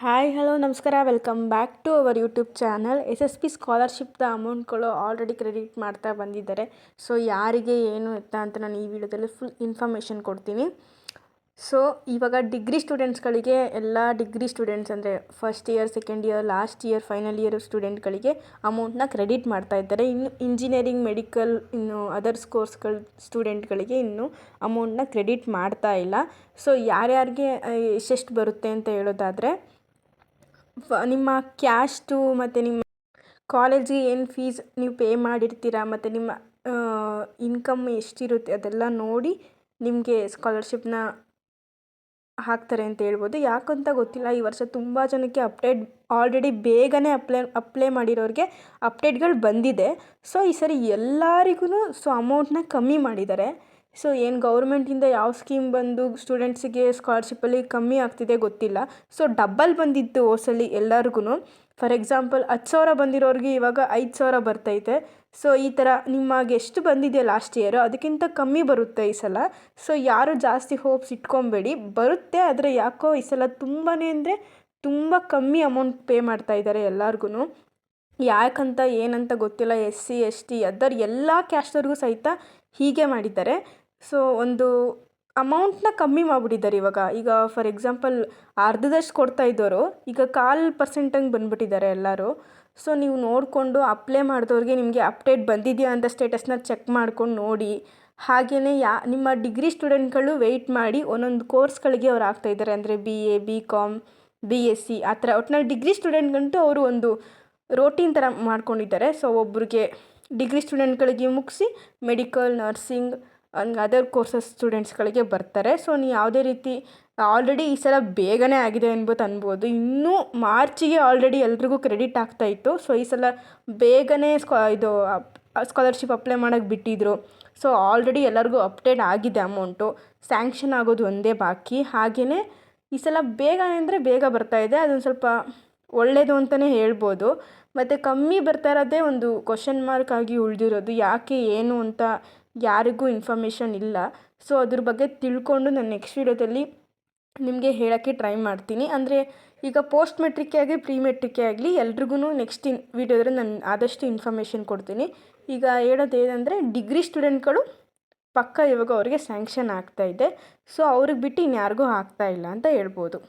Hi hello ನಮಸ್ಕಾರ welcome back to our YouTube channel. SSP ಸ್ಕಾಲರ್ಶಿಪ್ದ ಅಮೌಂಟ್ಗಳು ಆಲ್ರೆಡಿ ಕ್ರೆಡಿಟ್ ಮಾಡ್ತಾ ಬಂದಿದ್ದಾರೆ. ಸೊ ಯಾರಿಗೆ ಏನು ಎತ್ತ ಅಂತ ನಾನು ಈ ವಿಡಿಯೋದಲ್ಲಿ ಫುಲ್ ಇನ್ಫಾರ್ಮೇಷನ್ ಕೊಡ್ತೀನಿ. ಸೊ ಇವಾಗ ಡಿಗ್ರಿ ಸ್ಟೂಡೆಂಟ್ಸ್ಗಳಿಗೆ ಎಲ್ಲ ಡಿಗ್ರಿ ಸ್ಟೂಡೆಂಟ್ಸ್ ಅಂದರೆ first year, second year, last year, final year ಸ್ಟೂಡೆಂಟ್ಗಳಿಗೆ ಅಮೌಂಟ್ನ ಕ್ರೆಡಿಟ್ ಮಾಡ್ತಾ ಇದ್ದಾರೆ. ಇನ್ನು ಇಂಜಿನಿಯರಿಂಗ್, ಮೆಡಿಕಲ್, ಇನ್ನು ಅದರ್ಸ್ ಕೋರ್ಸ್ಗಳ ಸ್ಟೂಡೆಂಟ್ಗಳಿಗೆ ಇನ್ನೂ ಅಮೌಂಟ್ನ ಕ್ರೆಡಿಟ್ ಮಾಡ್ತಾ ಇಲ್ಲ. ಸೊ ಯಾರ್ಯಾರಿಗೆ ಎಷ್ಟೆಷ್ಟು ಬರುತ್ತೆ ಅಂತ ಹೇಳೋದಾದರೆ, ನಿಮ್ಮ ಕ್ಯಾಸ್ಟು ಮತ್ತು ನಿಮ್ಮ ಕಾಲೇಜಿಗೆ ಏನು ಫೀಸ್ ನೀವು ಪೇ ಮಾಡಿರ್ತೀರ ಮತ್ತು ನಿಮ್ಮ ಇನ್ಕಮ್ ಎಷ್ಟಿರುತ್ತೆ ಅದೆಲ್ಲ ನೋಡಿ ನಿಮಗೆ ಸ್ಕಾಲರ್ಶಿಪ್ನ ಹಾಕ್ತಾರೆ ಅಂತ ಹೇಳ್ಬೋದು. ಯಾಕಂತ ಗೊತ್ತಿಲ್ಲ, ಈ ವರ್ಷ ತುಂಬ ಜನಕ್ಕೆ ಆಲ್ರೆಡಿ ಬೇಗನೆ ಅಪ್ಲೈ ಮಾಡಿರೋರಿಗೆ ಅಪ್ಡೇಟ್ಗಳು ಬಂದಿದೆ. ಸೊ ಈ ಸರಿ ಎಲ್ಲರಿಗೂ ಅಮೌಂಟ್ನ ಕಮ್ಮಿ ಮಾಡಿದ್ದಾರೆ. ಸೊ ಏನು ಗೌರ್ಮೆಂಟಿಂದ ಯಾವ ಸ್ಕೀಮ್ ಬಂದು ಸ್ಟೂಡೆಂಟ್ಸಿಗೆ ಸ್ಕಾಲರ್ಶಿಪ್ಪಲ್ಲಿ ಕಮ್ಮಿ ಆಗ್ತಿದೆ ಗೊತ್ತಿಲ್ಲ. ಸೊ ಡಬ್ಬಲ್ ಬಂದಿತ್ತು ಹೋಸಲಿ ಎಲ್ಲರಿಗೂ. ಫಾರ್ ಎಕ್ಸಾಂಪಲ್ 10,000 ಬಂದಿರೋರಿಗೆ ಇವಾಗ 5,000 ಬರ್ತೈತೆ. ಸೊ ಈ ಥರ ನಿಮಗೆ ಎಷ್ಟು ಬಂದಿದೆಯಾ ಲಾಸ್ಟ್ ಇಯರು ಅದಕ್ಕಿಂತ ಕಮ್ಮಿ ಬರುತ್ತೆ ಈ ಸಲ. ಸೊ ಯಾರು ಜಾಸ್ತಿ ಹೋಪ್ಸ್ ಇಟ್ಕೊಬೇಡಿ, ಬರುತ್ತೆ. ಆದರೆ ಯಾಕೋ ಈ ಸಲ ತುಂಬಾ ಅಂದರೆ ತುಂಬ ಕಮ್ಮಿ ಅಮೌಂಟ್ ಪೇ ಮಾಡ್ತಾ ಇದ್ದಾರೆ ಎಲ್ಲರಿಗೂ. ಯಾಕಂತ ಏನಂತ ಗೊತ್ತಿಲ್ಲ. SC ST ಅದರ್ ಎಲ್ಲ ಕ್ಯಾಸ್ಟವ್ರಿಗೂ ಸಹಿತ ಹೀಗೆ ಮಾಡಿದ್ದಾರೆ. ಸೊ ಒಂದು ಅಮೌಂಟ್ನ ಕಮ್ಮಿ ಮಾಡಿಬಿಟ್ಟಿದ್ದಾರೆ ಈಗ ಫಾರ್ ಎಕ್ಸಾಂಪಲ್ ಅರ್ಧದಷ್ಟು ಕೊಡ್ತಾ ಇದ್ದವರು ಈಗ 0.25% ಹಂಗೆ ಬಂದುಬಿಟ್ಟಿದ್ದಾರೆ ಎಲ್ಲರೂ. ಸೊ ನೀವು ನೋಡಿಕೊಂಡು ಅಪ್ಲೈ ಮಾಡಿದವ್ರಿಗೆ ನಿಮಗೆ ಅಪ್ಡೇಟ್ ಬಂದಿದೆಯಾ ಅಂತ ಸ್ಟೇಟಸ್ನ ಚೆಕ್ ಮಾಡ್ಕೊಂಡು ನೋಡಿ. ಹಾಗೆಯೇ ನಿಮ್ಮ ಡಿಗ್ರಿ ಸ್ಟೂಡೆಂಟ್ಗಳು ವೆಯ್ಟ್ ಮಾಡಿ ಒಂದೊಂದು ಕೋರ್ಸ್ಗಳಿಗೆ ಅವ್ರು ಆಗ್ತಾಯಿದ್ದಾರೆ. ಅಂದರೆ BA, BCom, BSc ಆ ಥರ ಒಟ್ಟಿನಲ್ಲಿ ಡಿಗ್ರಿ ಸ್ಟೂಡೆಂಟ್ಗಂತೂ ಅವರು ಒಂದು ರೋಟೀನ್ ಥರ ಮಾಡ್ಕೊಂಡಿದ್ದಾರೆ. ಸೊ ಒಬ್ರಿಗೆ ಡಿಗ್ರಿ ಸ್ಟೂಡೆಂಟ್ಗಳಿಗೆ ಮುಗಿಸಿ ಮೆಡಿಕಲ್, ನರ್ಸಿಂಗ್ ಹಂಗೆ ಅದರ್ ಕೋರ್ಸಸ್ ಸ್ಟೂಡೆಂಟ್ಸ್ಗಳಿಗೆ ಬರ್ತಾರೆ. ಸೊ ನೀವು ಯಾವುದೇ ರೀತಿ ಆಲ್ರೆಡಿ ಈ ಸಲ ಬೇಗನೆ ಆಗಿದೆ ಅನ್ಬೋದು. ಇನ್ನೂ ಮಾರ್ಚಿಗೆ ಆಲ್ರೆಡಿ ಎಲ್ರಿಗೂ ಕ್ರೆಡಿಟ್ ಆಗ್ತಾಯಿತ್ತು. ಸೊ ಈ ಸಲ ಬೇಗನೆ ಸ್ಕಾಲರ್ಶಿಪ್ ಅಪ್ಲೈ ಮಾಡೋಕ್ಕೆ ಬಿಟ್ಟಿದ್ರು. ಸೊ ಆಲ್ರೆಡಿ ಎಲ್ಲರಿಗೂ ಅಪ್ಡೇಟ್ ಆಗಿದೆ ಅಮೌಂಟು. ಸ್ಯಾಂಕ್ಷನ್ ಆಗೋದು ಒಂದೇ ಬಾಕಿ. ಹಾಗೆಯೇ ಈ ಸಲ ಬೇಗ ಅಂದರೆ ಬೇಗ ಬರ್ತಾಯಿದೆ. ಅದೊಂದು ಸ್ವಲ್ಪ ಒಳ್ಳೆಯದು ಅಂತಲೇ ಹೇಳ್ಬೋದು. ಮತ್ತು ಕಮ್ಮಿ ಬರ್ತಾ ಇರೋದೇ ಒಂದು ಕ್ವಶನ್ ಮಾರ್ಕ್ ಆಗಿ ಉಳಿದಿರೋದು. ಯಾಕೆ ಏನು ಅಂತ ಯಾರಿಗೂ ಇನ್ಫಾರ್ಮೇಷನ್ ಇಲ್ಲ. ಸೊ ಅದ್ರ ಬಗ್ಗೆ ತಿಳ್ಕೊಂಡು ನಾನು ನೆಕ್ಸ್ಟ್ ವೀಡಿಯೋದಲ್ಲಿ ನಿಮಗೆ ಹೇಳೋಕ್ಕೆ ಟ್ರೈ ಮಾಡ್ತೀನಿ. ಅಂದರೆ ಈಗ ಪೋಸ್ಟ್ ಮೆಟ್ರಿಕೇ ಆಗಲಿ ಪ್ರೀ ಮೆಟ್ರಿಕೇ ಆಗಲಿ ಎಲ್ರಿಗೂ ನೆಕ್ಸ್ಟ್ ವೀಡಿಯೋದಲ್ಲಿ ನಾನು ಆದಷ್ಟು ಇನ್ಫಾರ್ಮೇಷನ್ ಕೊಡ್ತೀನಿ. ಈಗ ಹೇಳೋದೇನೆಂದರೆ ಡಿಗ್ರಿ ಸ್ಟೂಡೆಂಟ್ಗಳು ಪಕ್ಕ ಇವಾಗ ಅವರಿಗೆ ಸ್ಯಾಂಕ್ಷನ್ ಆಗ್ತಾಯಿದೆ. ಸೊ ಅವ್ರಿಗೆ ಬಿಟ್ಟು ಇನ್ಯಾರಿಗೂ ಆಗ್ತಾಯಿಲ್ಲ ಅಂತ ಹೇಳ್ಬೋದು.